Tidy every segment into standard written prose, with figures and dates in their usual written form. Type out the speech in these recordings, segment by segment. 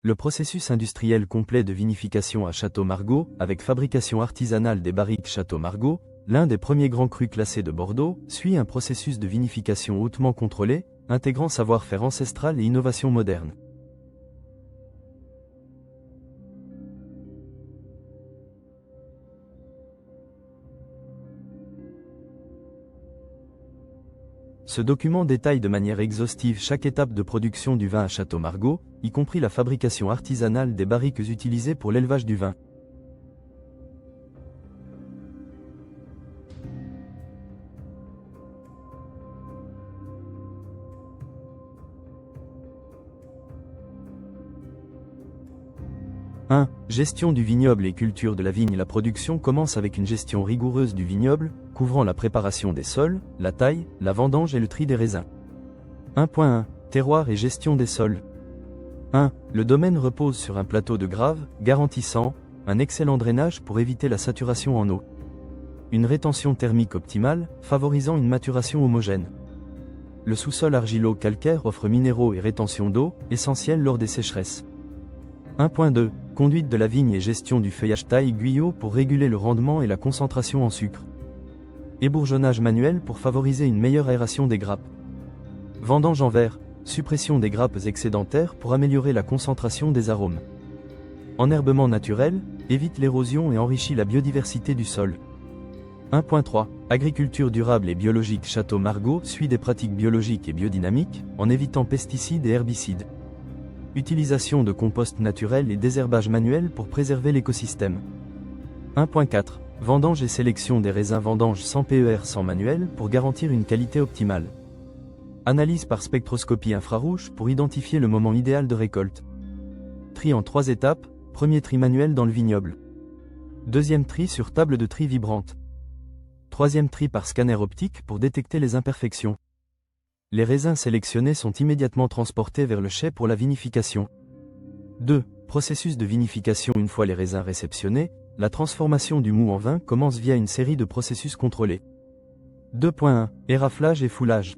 Le processus industriel complet de vinification à Château-Margaux, avec fabrication artisanale des barriques Château-Margaux, l'un des premiers grands crus classés de Bordeaux, suit un processus de vinification hautement contrôlé, intégrant savoir-faire ancestral et innovation moderne. Ce document détaille de manière exhaustive chaque étape de production du vin à Château-Margaux, y compris la fabrication artisanale des barriques utilisées pour l'élevage du vin. « 1. Gestion du vignoble et culture de la vigne. La production commence avec une gestion rigoureuse du vignoble, couvrant la préparation des sols, la taille, la vendange et le tri des raisins. 1.1. Terroir et gestion des sols. 1. Le domaine repose sur un plateau de graves, garantissant un excellent drainage pour éviter la saturation en eau. Une rétention thermique optimale, favorisant une maturation homogène. Le sous-sol argilo-calcaire offre minéraux et rétention d'eau, essentiels lors des sécheresses. 1.2. Conduite de la vigne et gestion du feuillage taille-guyot pour réguler le rendement et la concentration en sucre. Ébourgeonnage manuel pour favoriser une meilleure aération des grappes. Vendange en verre, suppression des grappes excédentaires pour améliorer la concentration des arômes. Enherbement naturel, évite l'érosion et enrichit la biodiversité du sol. 1.3. Agriculture durable et biologique. Château-Margaux suit des pratiques biologiques et biodynamiques, en évitant pesticides et herbicides. Utilisation de compost naturel et désherbage manuel pour préserver l'écosystème. 1.4. Vendange et sélection des raisins. Vendange sans PER sans manuel pour garantir une qualité optimale. Analyse par spectroscopie infrarouge pour identifier le moment idéal de récolte. Tri en 3 étapes, premier tri manuel dans le vignoble. Deuxième tri sur table de tri vibrante. Troisième tri par scanner optique pour détecter les imperfections. Les raisins sélectionnés sont immédiatement transportés vers le chai pour la vinification. 2. Processus de vinification. Une fois les raisins réceptionnés, la transformation du mou en vin commence via une série de processus contrôlés. 2.1. Éraflage et foulage.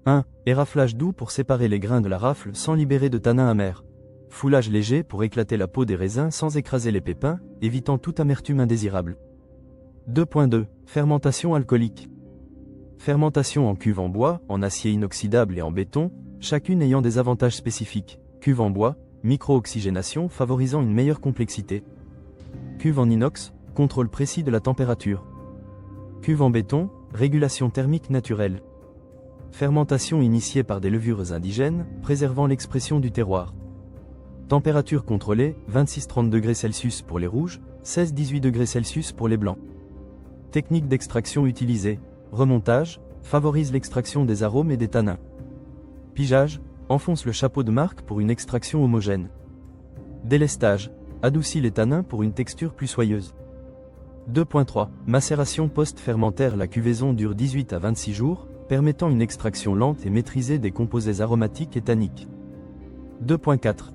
1. Éraflage doux pour séparer les grains de la rafle sans libérer de tanins amers. Foulage léger pour éclater la peau des raisins sans écraser les pépins, évitant toute amertume indésirable. 2.2. Fermentation alcoolique. Fermentation en cuve en bois, en acier inoxydable et en béton, chacune ayant des avantages spécifiques. Cuve en bois, micro-oxygénation favorisant une meilleure complexité. Cuve en inox, contrôle précis de la température. Cuve en béton, régulation thermique naturelle. Fermentation initiée par des levures indigènes, préservant l'expression du terroir. Température contrôlée, 26-30 degrés Celsius pour les rouges, 16-18 degrés Celsius pour les blancs. Technique d'extraction utilisée. Remontage, favorise l'extraction des arômes et des tanins. Pigeage, enfonce le chapeau de marque pour une extraction homogène. Délestage, adoucit les tanins pour une texture plus soyeuse. 2.3. Macération post-fermentaire. La cuvaison dure 18 à 26 jours, permettant une extraction lente et maîtrisée des composés aromatiques et tanniques. 2.4.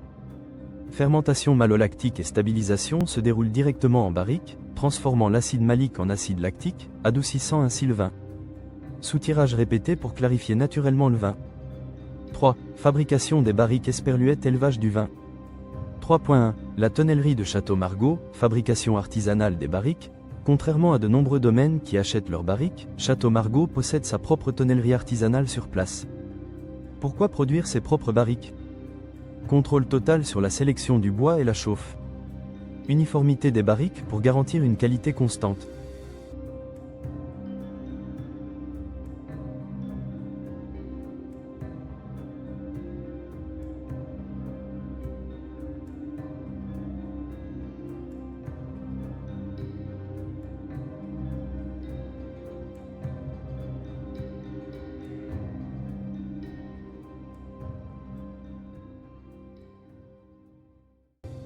Fermentation malolactique et stabilisation se déroule directement en barrique, transformant l'acide malique en acide lactique, adoucissant ainsi le vin. Soutirage répété pour clarifier naturellement le vin. 3. Fabrication des barriques Esperluette. Élevage du vin. 3.1. La tonnellerie de Château-Margaux, fabrication artisanale des barriques. Contrairement à de nombreux domaines qui achètent leurs barriques, Château-Margaux possède sa propre tonnellerie artisanale sur place. Pourquoi produire ses propres barriques? Contrôle total sur la sélection du bois et la chauffe. Uniformité des barriques pour garantir une qualité constante.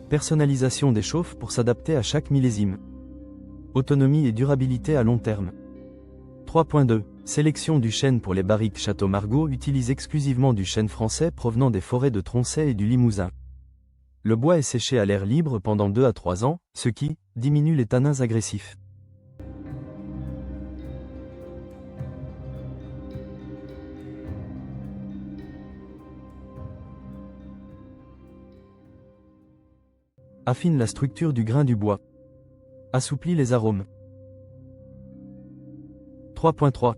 Personnalisation des chauffes pour s'adapter à chaque millésime. Autonomie et durabilité à long terme. 3.2. Sélection du chêne pour les barriques. Château-Margaux utilise exclusivement du chêne français provenant des forêts de Tronchet et du Limousin. Le bois est séché à l'air libre pendant 2 à 3 ans, ce qui diminue les tanins agressifs. Affine la structure du grain du bois. Assouplit les arômes. 3.3.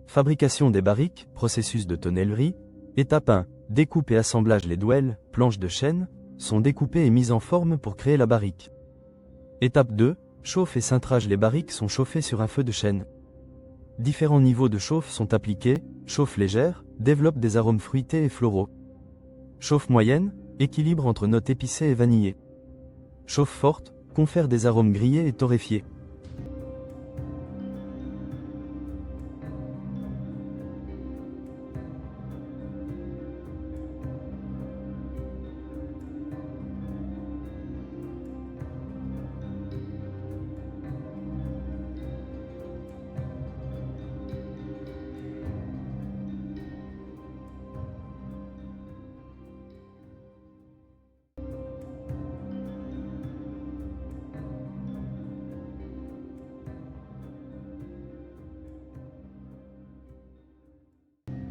Fabrication des barriques, processus de tonnellerie. Étape 1. Découpe et assemblage. Les douelles, planches de chêne, sont découpées et mises en forme pour créer la barrique. Étape 2. Chauffe et cintrage. Les barriques sont chauffées sur un feu de chêne. Différents niveaux de chauffe sont appliqués. Chauffe légère, développe des arômes fruités et floraux. Chauffe moyenne, équilibre entre notes épicées et vanillées. Chauffe forte, confère des arômes grillés et torréfiés.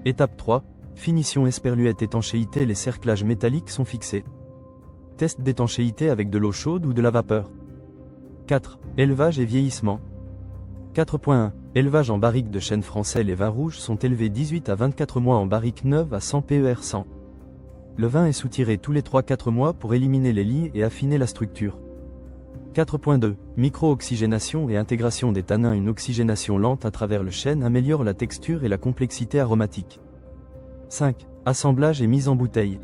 Étape 3. Finition esperluette étanchéité. Les cerclages métalliques sont fixés. Test d'étanchéité avec de l'eau chaude ou de la vapeur. 4. Élevage et vieillissement. 4.1. Élevage en barrique de chêne français. Les vins rouges sont élevés 18 à 24 mois en barrique neuve à 100 PER 100. Le vin est soutiré tous les 3-4 mois pour éliminer les lies et affiner la structure. 4.2. Micro-oxygénation et intégration des tanins. Une oxygénation lente à travers le chêne améliore la texture et la complexité aromatique. 5. Assemblage et mise en bouteille.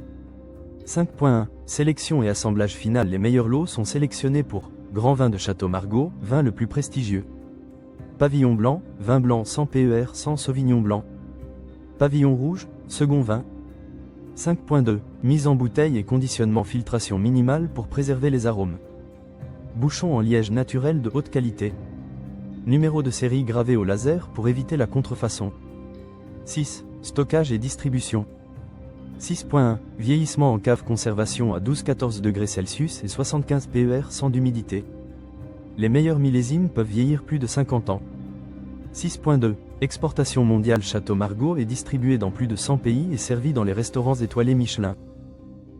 5.1. Sélection et assemblage final. Les meilleurs lots sont sélectionnés pour Grand Vin de Château Margaux, vin le plus prestigieux. Pavillon blanc, vin blanc 100 PER 100 Sauvignon blanc. Pavillon rouge, second vin. 5.2. Mise en bouteille et conditionnement. Filtration minimale pour préserver les arômes. Bouchon en liège naturel de haute qualité. Numéro de série gravé au laser pour éviter la contrefaçon. 6. Stockage et distribution. 6.1. Vieillissement en cave. Conservation à 12-14 degrés Celsius et 75 PER 100 d'humidité. Les meilleurs millésimes peuvent vieillir plus de 50 ans. 6.2. Exportation mondiale. Château Margaux est distribué dans plus de 100 pays et servi dans les restaurants étoilés Michelin.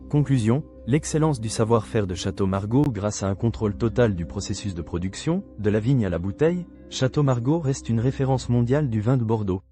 Conclusion. L'excellence du savoir-faire de Château Margaux grâce à un contrôle total du processus de production, de la vigne à la bouteille, Château Margaux reste une référence mondiale du vin de Bordeaux.